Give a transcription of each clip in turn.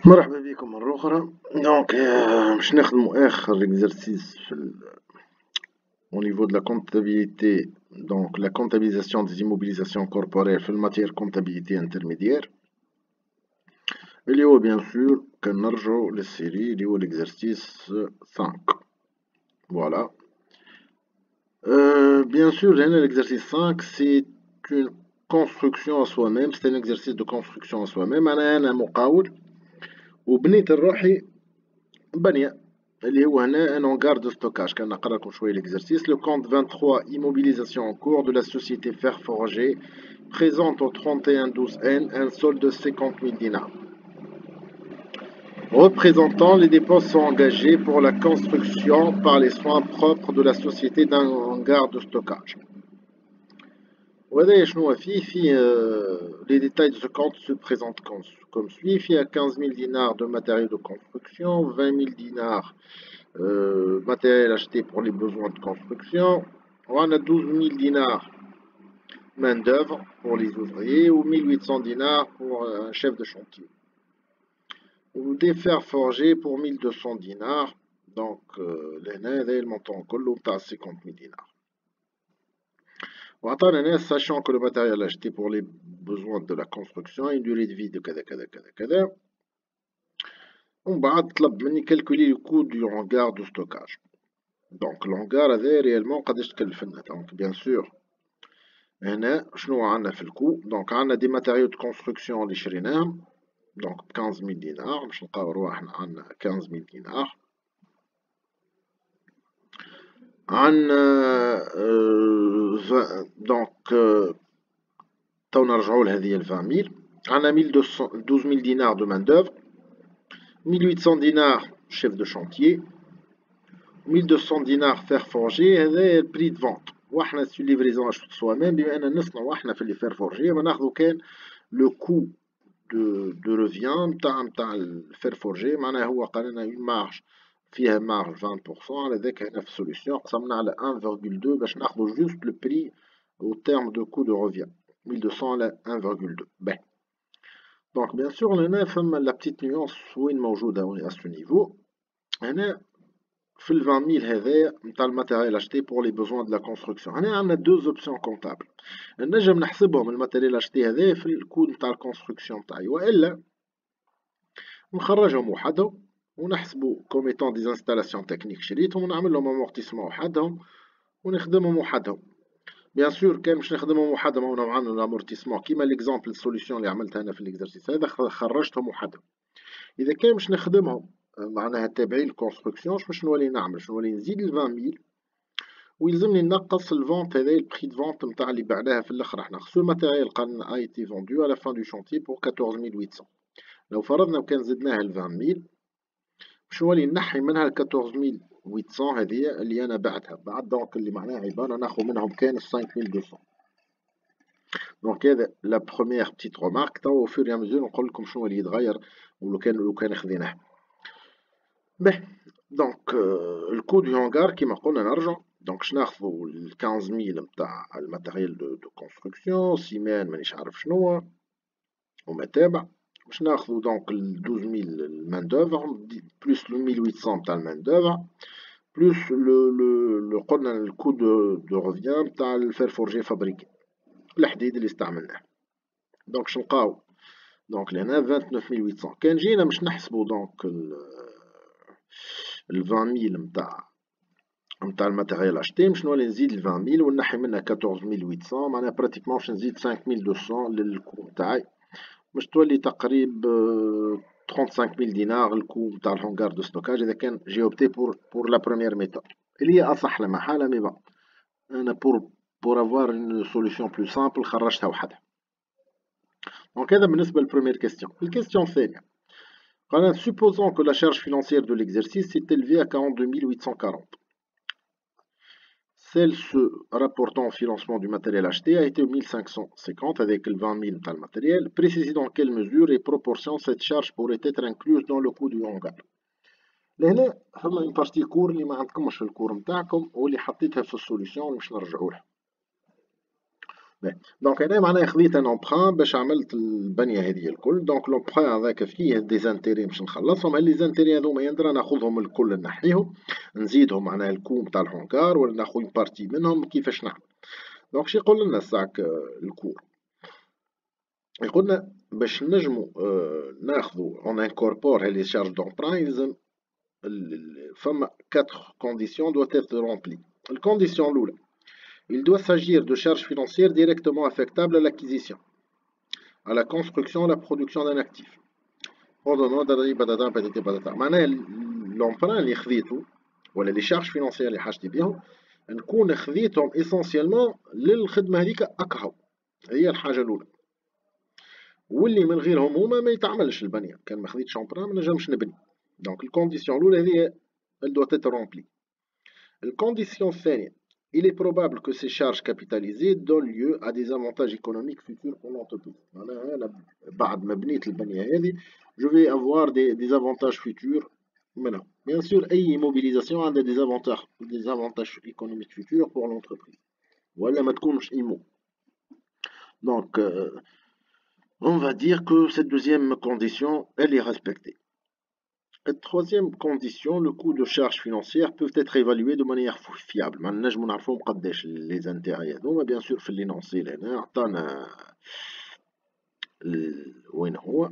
مرحبا بكم مرة أخرى. دونك باش نخدمو آخر إكزرسيس au niveau de la comptabilité, donc la comptabilisation des immobilisations corporelles في الماتير comptabilité intermédiaire. اللي هو bien sûr كنرجعو للسيري اللي هو l'exercice 5. Voilà. Bien sûr, l'exercice 5 c'est une construction à soi-même, c'est un exercice de construction à soi-même. أنا مقاول وبنيت لروحي بنية اللي هو هنا ان hangar de stockage. كنقرا لكم شويه l'exercice. Le compte 23 immobilisation en cours de la société Fer Forger présente au 31/12/N un solde de 50 000 dinars représentant les dépenses engagées pour la construction par les soins propres de la société d'un hangar de stockage. وهذا شنو فيه les détails de ce compte se présentent comme suit. فيها 15 000 dinars de matériaux de construction, 20 000 dinars matériel acheté pour les besoins de construction, on a 12 000 dinars main d'œuvre pour les ouvriers ou 1800 dinars pour un chef de chantier, ou des fers forgés pour 1200 dinars. Donc le montant كله بتاع 50 000 dinars. وعطانا sachant que le matériel acheté pour les besoins de la construction a une durée de vie de كذا كذا كذا كذا. ومن بعد طلب مني calculer le coût du hangar de stockage. دونك الهونغار هذا ريالمون قداش تكلفنا. دونك بيان سور هنا شنو عندنا في الكو. دونك عندنا دي ماتيريو دو كونستركسيون اللي شريناهم دونك ب 15000 دينار. باش نلقاو رواحنا عندنا 15000 دينار. عندنا دونك تو نرجعو لهذه ال 20000. عندنا 12000 دينار دو مان دوفر، 1800 دينار شيف دو شانتيي، 1200 دينار فير فورجي. هذا البري دو فونت. وحنا سو ليفريزون سوا ميم بما ان نصنعو وحنا في لي فير فورجي ما ناخدو كان لو كو دو روفيان نتاع الفير فورجي. معناها هو قال لنا اون مارج فيها مارج 20%. على ذاك هنا في السوليسيون قسمنا على 1.2 باش ناخدو جوست لو بري او تيرم دو كو دو روفيان 1200 على 1.2. باهي دونك بيان سور هنا فما لا بتيت نيونس وين موجوده ا سو نيفو. هنا في ال 20000 هذايا نتاع الماتيريال اشتي بور لي بوزوان دو لا كونستركسيون. هنا عندنا دو اوبسيون كونطابل. نجم نحسبهم الماتيريال اشتي هذايا في الكو نتاع الكونستركسيون تاعي، والا نخرجهم وحدهم ونحسبو كوم ايتون دي انستالاسيون تكنيك شريتهم ونعمل لهم امورتيسمون وحدهم ونخدمهم وحدهم. بيان سور كان باش نخدمهم وحدهم ونعملوا الامورتيسمون كيما ليكزامبل السوليسيون اللي عملتها انا في الاكزرسيس هذا خرجتهم وحدهم. اذا كان باش نخدمهم معناها تابعين الكونستركسيون باش نولي نعمل باش نولي نزيد ال 20000 ويلزمني نقص الفونت هذا البري دو فونت نتاع اللي بعناها في الاخر. احنا خصو الماتيريال قال اي تي فوندو على فان دو شونتي بور 14800. لو فرضنا وكان زدناها ل 20000 باش نولي نحي منها ال 14800 هذه اللي انا بعتها بعد. دونك اللي معناها يبان ناخذ منهم كان 5200. دونك هذا لا بروميير بتيت رومارك. تو فور يا مزور نقول لكم شنو اللي يتغير ولو كان خذيناه. باهي دونك الكو دو هونغار كيما قلنا نرجع. دونك باش ناخذو ال 15000 نتاع الماتيريال دو كونستركسيون سيمان مانيش عارف شنو وما تابع. باش ناخذو دونك ال 12000 المان دوفر بلوس ال 1800 نتاع المان دوفر بلوس لو قلنا الكو دو روفيان نتاع الفير فورجي فابريكي الحديد اللي استعملناه. دونك شنلقاو دونك لهنا 29800. كان جينا باش نحسبو دونك ال 20000 نتاع الماتيريال اشتي باش نولي نزيد ال 20000 ونحي منها 14800. معناها براتيكمون باش نزيد 5200 للكو تاعي باش تولي تقريب 35000 دينار الكو نتاع الهونغار دو ستوكاج. اذا كان جي اوبتي بور لا بروميير ميثود اللي هي اصح لما حاله. مي با انا بور افوار اون سوليسيون بلو سامبل خرجتها وحدها. دونك هذا بالنسبه للبروميير كيستيون. الكيستيون الثانيه قالنا supposons que la charge financière de l'exercice s'est élevée à 42840. Celle se rapportant au financement du matériel acheté a été 1550 avec le 20000 نتاع الماتيريال. Précisez dans quelle mesure et proportion cette charge pourrait être incluse dans le coût du hangar. لهنا فما اون بارتي كور اللي ما عندكمش في الكور نتاعكم واللي حطيتها في السوليسيون باش نرجعوا لها. دونك انا معناها خذيت ان امبران باش عملت البنيه هذه الكل. دونك لومبران هذاك فيه دي زانتيري باش نخلصهم. هل لي زانتيري هذوما يندرى ناخذهم الكل نحيهم نزيدهم معناها الكوم تاع الحونكار ولا ناخذ بارتي منهم كيفاش نعمل. دونك شي يقول لنا الساعك الكور يقول لنا باش نجمو ناخذو اون انكوربور هذه شارج دونبران يلزم فما 4 conditions doivent être remplies. La condition l'oula. Il doit s'agir de charges financières directement affectables à l'acquisition, à la construction, à la production d'un actif. معناها l'emprunt اللي خذيته ولا les charges financières اللي حاجتي بيهم نكون خذيتهم essentiellement للخدمة هذيك أكهو. هي الحاجة الأولى. واللي من غيرهم هما ما يتعملش البنية. كان ما خذيتش emprunt ما نجمش نبني. Donc الكونديسيون الأولى هذه elle doit être remplie. الكونديسيون الثانية il est probable que ces charges capitalisées donnent lieu à des avantages économiques futurs pour l'entreprise. معناها أنا بعد ما بنيت البنية هذه je vais avoir des avantages futurs منها. Bien sûr أي mobilisation عندها des avantages économiques futurs pour l'entreprise. ولا ما تكونش إيمو. Donc on va dire que cette deuxième condition elle est respectée. Troisième condition, le coût de charges financières peuvent être évalués de manière fiable. ما نجمو نعرفوهم قداش les intérêts هذوما. bien sûr في اللينونسي هنا عطانا وين هو.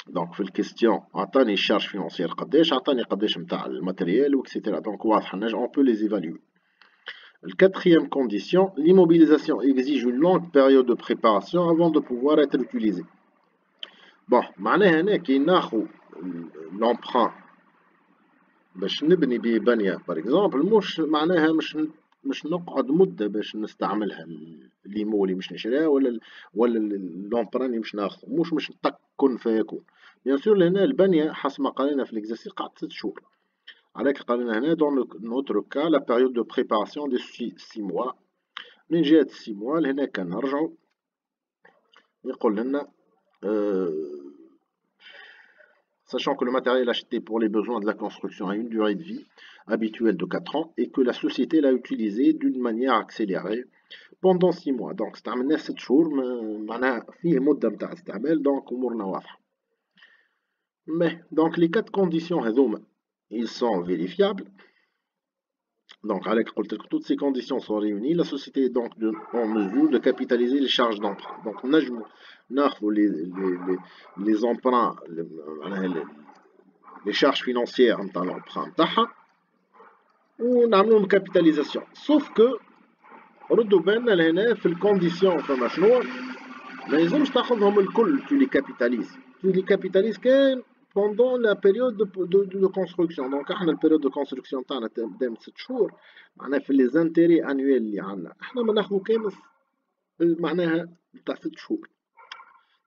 دونك في الكيستيون عطاني الشارج فينونسيير قداش عطاني قداش نتاع الماتيريال وكسيتيرا. دونك واضحة on peut les évaluer. La quatrième condition, l'immobilisation exige une longue période de préparation avant de pouvoir être utilisée. Bon, معناها هنا كي ناخو l'emprunt باش نبني بيه بنية باغ اكزومبل مش معناها مش نقعد مدة باش نستعملها ليمو اللي مش نشريها ولا لومبران اللي مش ناخذه مش طق كن فيكون. بيان سور لهنا البنية حسب ما قالنا في ليكزارسيس قعدت 6 شهور. عليك قالنا هنا دون نوتر كا لا بيريود دو بريباراسيون دي 6 موا. من جهة 6 موا لهنا كنرجعو يقول لنا sachant que le matériel acheté pour les besoins de la construction a une durée de vie habituelle de 4 ans et que la société l'a utilisé d'une manière accélérée pendant 6 mois. Donc استعملناه 6 شهور معناها فيه مدة نتاع استعمال. دونك أمورنا واضحة. Mais donc les 4 conditions هذوما ils sont vérifiables. Donc عليك قلت لك toutes ces conditions sont réunies, la société est donc en mesure de capitaliser les charges d'emprunt. Donc نجمو ناخذو les emprunts les charges financières نتاع l'emprunt نتاعها ونعملوهم capitalisation. Sauf que ردوا بالنا لهنا في الكونديسيون فما شنو ما يلزمش تاخذهم الكل tu les capitalises كان pendant la période de construction. Donc احنا البيريود دو كونستركسيون تاعنا دام 6 شهور معناها في لي زانتيري انويل اللي عندنا احنا ما ناخذو كامل معناها تاع 6 شهور.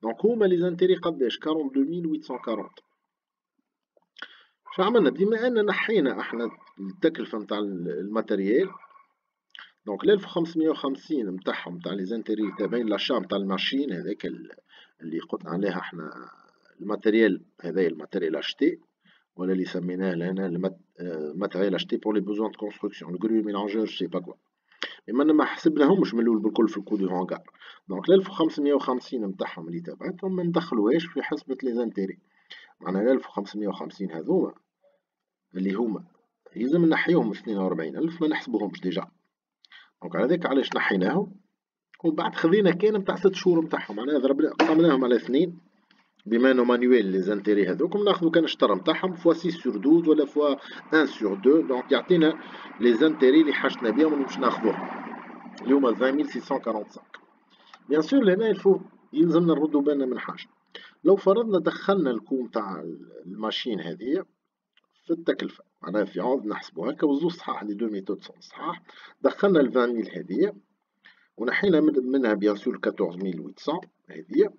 دونك هما لي زانتيري قداش 42840. شو عملنا بما ان نحينا احنا التكلفه نتاع الماتيريال. دونك ال 1550 نتاعهم نتاع لي زانتيري تابعين لاشا نتاع الماشين هذاك اللي قلنا عليها احنا الماتيريال هذايا الماتيريال اشتي ولا اللي سميناه لهنا الماتيريال اشتي بور لي بوزوان دو كونستركسيون الغرو ميلانجور سي با كوا. اما ما حسبناهمش من الاول بالكل في الكو دو هونغار. دونك 1550 نتاعهم اللي تابعتهم ما ندخلوهاش في حسبة لي زانتيري. معناها 1550 هذوما اللي هما يلزم نحيوهم 42000 ما نحسبوهمش ديجا. دونك على ذاك علاش نحيناهم ومن بعد خذينا كان نتاع 6 شهور نتاعهم. معناها ضربنا قسمناهم على 2 بما انه مانيويل لي زانتيري هذوكم ناخذو كان الشطر نتاعهم فوا 6 سور 12 ولا فوا 1 سور 2. دونك يعطينا لي زانتيري اللي حاجتنا بهم اللي باش ناخذوهم اللي هما 20645. بيان سور لهنا الفو يلزمنا نردو بالنا من حاجه. لو فرضنا دخلنا الكوم تاع الماشين هذه في التكلفه معناها في عوض نحسبو هكا وزوج صحاح لي دو ميثود صحاح. دخلنا ال 20000 هذه ونحينا منها بيان سور 14800 هذه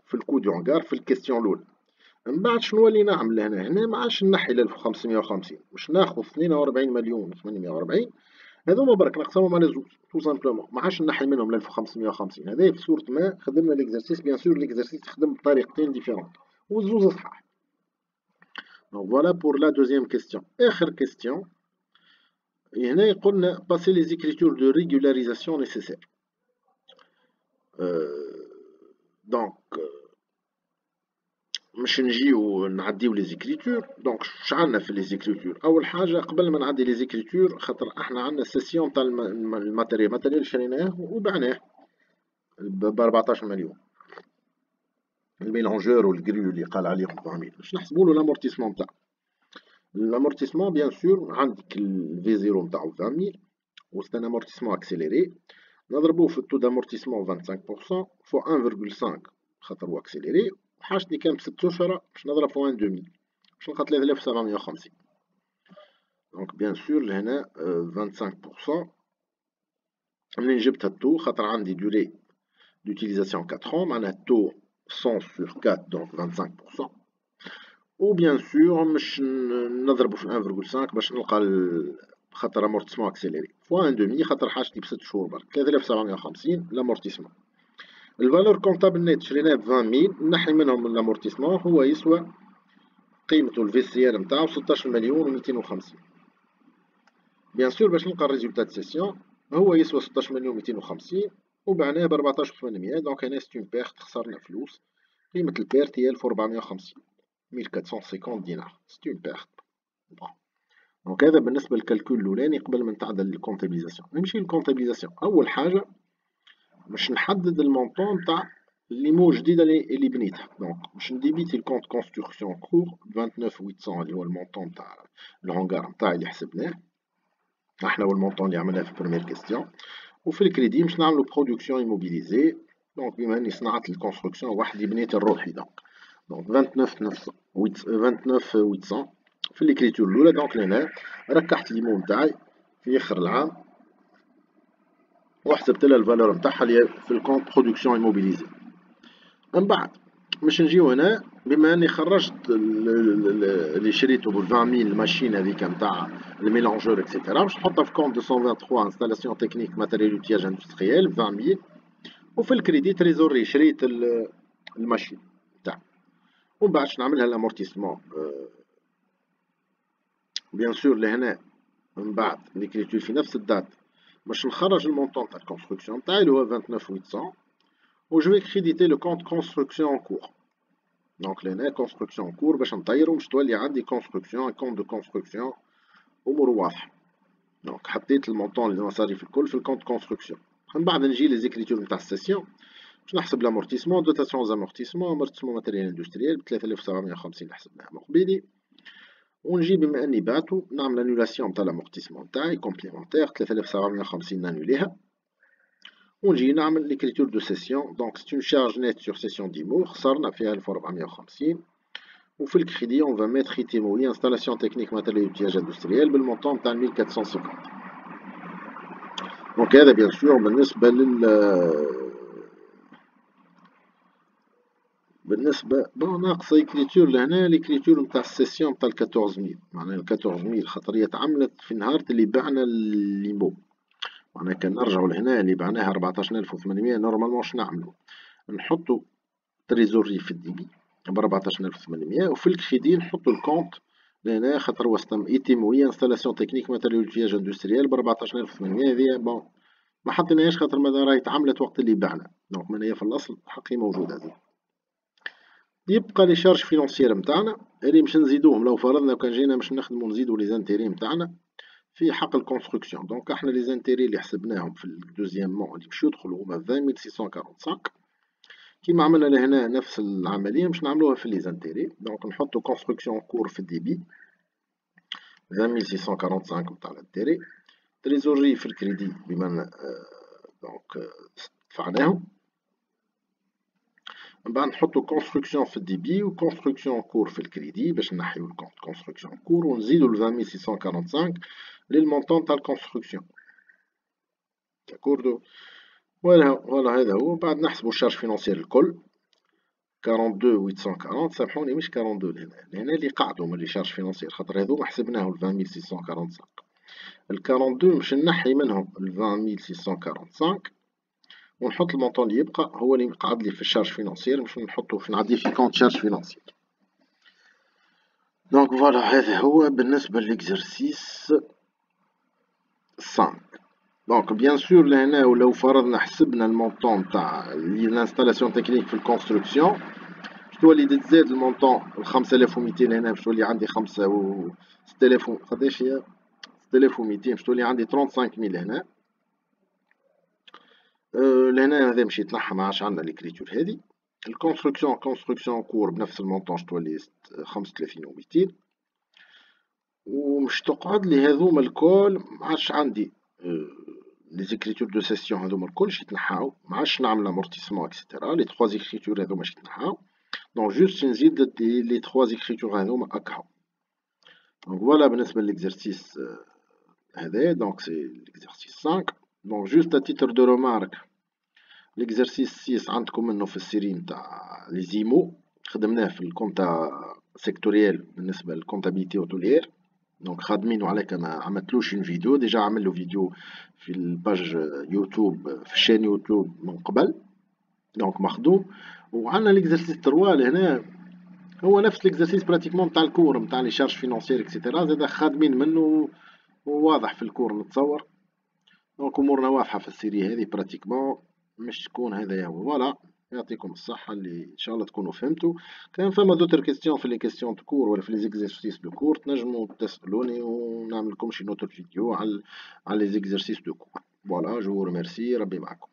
في الكو دو هونغار في الكيستيون الاولى. من بعد شنو اللي نعمل هنا ما عادش نحي ل 1550 باش ناخذ 42 مليون 840 هذوما برك نقسمهم على زوج تو سامبلومون. ما عادش نحي منهم ل 1550. هذا في صورة ما خدمنا ليكزارسيس. بيان سور ليكزارسيس يخدم بطريقتين ديفيرونت والزوز صحاح. دونك فوالا بور لا دوزيام كيستيون. اخر كيستيون هنا يقولنا باسي لي زيكريتور دو ريغولاريزاسيون نيسيسير. دونك باش نجيو نعديو لي زيكريتور. دونك شعلنا في لي زيكريتور. اول حاجه قبل ما نعدي لي زيكريتور، خاطر احنا عندنا سيسيون تاع الماتيريال شريناه وبعناه ب 14 مليون، الميلونجور والجريو اللي قال عليهم 20 باش نحسبوا له لامورتيسمون تاعو. l'amortissement bien sûr عندك ال V0 نتاعو 20000 و c'est un amortissement accéléré، نضربوه في التو d'amortissement 25% فوا 1,5 خاطر هو accéléré، وحاجتي كان ب6 أشهر باش نضرب في 1/2 باش نلقى 3750. دونك بيان سور لهنا 25% منين جبت التو، خاطر عندي durée d'utilisation 4 ans، معناها التو 100/4 دونك 25%. و بيان سور مش نضربو في 1,5 باش نلقى خاطر امورتيسمون اكسيليري فوا 1/2 خاطر حاجتي ب6 شهور برك 3750 لامورتيسمون. الفالور كونطابل نيت شريناه ب 20000 نحي منهم لامورتيسمون، هو يسوى قيمته الفي سي ار نتاعو 16 مليون و250. بيان سور باش نلقى الريزولتا دو سيسيون هو يسوى 16 مليون و250 وبعناه ب 14800. دونك هنا سي اون بيرت، خسرنا فلوس. قيمة البيرت هي 1450 1450 دينار، سي اون بيرت. دونك هذا بالنسبة للكالكول الأولاني قبل ما نتعدى للكونتابيليزاسيون. نمشي للكونتابيليزاسيون. أول حاجة باش نحدد المونطون تاع لي مو جديدة اللي بنيتها. دونك باش نديبيتي الكونت كونستركسيون كور 29800 اللي هو المونطون تاع الهونغار نتاعي اللي حسبناه احنا، هو المونطون اللي عملناه في البروميير كيستيون. وفي الكريدي باش نعملو برودكسيون ايموبيليزي. دونك بما اني صنعت الكونستركسيون وحدي بنيت الروحي، دونك 29800 في الكريتور الاولى. دونك لهنا ركحت لي مو نتاعي في اخر العام وحسبت لها الفالور نتاعها اللي في الكونت برودكسيون ايموبيليزي. من بعد باش نجيو هنا، بما اني خرجت اللي شريته ب 20000 الماشين هذيك نتاع الميلونجور اكسيتيرا، باش نحطها في كونت 223 انستالاسيون تكنيك ماتيريال اوتياج اندستريال ب 20000. وفي الكريدي تريزوري شريت الماشين نتاعي. ومن بعد باش نعملها الامورتيسمون بيان سور لهنا. من بعد ليكريتور في نفس الدات باش نخرج المونطون تاع الكونستركسيون نتاعي اللي هو 29800 و جو كريديتي لو كونت كونستركسيون كور. دونك لهنا كونستركسيون كور باش نطيرو باش تولي عندي كونستركسيون كونت دو كونستركسيون امور واضحه. دونك حطيت المونطون المصاريف الكل في الكونت كونستركسيون. من بعد نجي لي زيكريتور نتاع السيسيون باش نحسب لامورتيسمون دوتاسيون زامورتيسمون امورتيسمون ماتيريال اندستريال ب 3750 اللي حسبناها من قبيلي. ونجي بما اني بعتو نعمل انولاسيون تاع لامورتيسمون نتاعي كومبليمونتير 3750 نانوليها. ونجي نعمل ليكريتور دو سيسيون. دونك سي اون شارج نيت سور سيسيون ديمو خسرنا فيها 1450. وفي الكريدي اون فا ميتر ايتيموي انستالاسيون تكنيك ماتيريال اوتياج اندستريال بالمونطون تاع 1450. دونك هذا بيان سور بالنسبة بون ناقصة إكريتور لهنا. الإكريتور نتاع السيسيون نتاع 14000 معناها 14000 خاطر هي تعملت في نهار اللي بعنا ليمو. معناها كان نرجعو لهنا اللي بعناها 14800 نورمالمون شنعملو نحطو تريزوري في الديبي ب 14800 وفي الكريدي نحطو الكونت لهنا خاطر هو ايتيموية انستالاسيون تكنيك ماتيريال اوتياج اندستريال ب 14800. هذيا بون ما حطيناهاش خاطر ماذا راهي تعملت وقت اللي بعنا. دونك من هي في الأصل حقي موجودة هذه. يبقى لي شارج فينونسيير نتاعنا اللي باش نزيدوهم لو فرضنا كان جينا باش نخدمو نزيدو لي زانتيري نتاعنا في حق الكونستركسيون. دونك احنا لي زانتيري اللي حسبناهم في الدوزيامون اللي باش يدخلو هما 20645 كيما عملنا لهنا نفس العملية باش نعملوها في لي زانتيري. دونك نحطو كونستركسيون كور في الديبي 20645 نتاع الانتيري، تريزوري في الكريدي بما دونك دفعناهم. من بعد نحطو كونستركسيون في الديبي و كونستركسيون كور في الكريدي باش نحيو الكونت كونستركسيون كور ونزيدو ل 20645 للمونطون تاع الكونستركسيون. داكوردو فوالا هذا هو. بعد نحسبو الشارج فينونسيير الكل 42840. سامحوني مش 42 لهنا اللي قعدو من لي شارج فينونسيير خاطر هذوما حسبناهم 20645. ال 42 باش نحي منهم ال 20645 ونحط المونطون اللي يبقى هو اللي قعد لي في الشارج فينونسيير باش نحطو في نعديه في كونت شارج فينونسيير. دونك فوالا هذا هو بالنسبة لإكزرسيس 5. دونك بيان سور لهنا ولو فرضنا حسبنا المونطون تاع الانستالاسيون تكنيك في الكونستركسيون باش تولي تزاد المونطون ل 5200 هنا باش تولي عندي 5 و 6000 قداش هي 6200 باش تولي عندي 35000 هنا. لهنا هذا مشي يتنحى ما عادش عندنا ليكريتور هذي. الكونستركسيون كور بنفس المونطون باش تولي 35200 ومش تقعد لي هذوما الكل ما عادش عندي لي زيكريتور دو سيسيون هذوما الكل يتنحاو ما عادش نعمل امورتيسمون اكسيتيرا لي 3 زيكريتور هذوما يتنحاو دونك جوست نزيد لي 3 زيكريتور هذوما هكا. دونك فوالا بالنسبة للإكزرسيس هذا دونك سي ليكزرسيس 5. دونك جوست ا تيتر دو رومارك ليكزرسيس 6 عندكم منه في السيري نتاع لي زيمو خدمناه في الكونتا سيكتوريال بالنسبة للكونتابيليتي اوتوليير دونك خادمينو عليك ما عملتلوش اون فيديو ديجا عملو فيديو في الباج يوتيوب في الشين يوتيوب من قبل دونك مخدوم. وعندنا ليكزرسيس 3 لهنا هو نفس ليكزرسيس براتيكمون نتاع الكور نتاع لي شارج فينونسيير اكسيتيرا زادا خادمين منه وواضح في الكور نتصور دونك امورنا واضحة في السيري هذه براتيكمون مش تكون هذايا هو فوالا. يعطيكم الصحة اللي ان شاء الله تكونوا فهمتوا. كان فما دوتر كيستيون في لي كيستيون دو كور ولا في لي زيكزرسيس دو كور تنجموا تسألوني ونعمل لكم شي نوتر فيديو على لي زيكزرسيس دو كور. فوالا جو ريميرسي ربي معكم.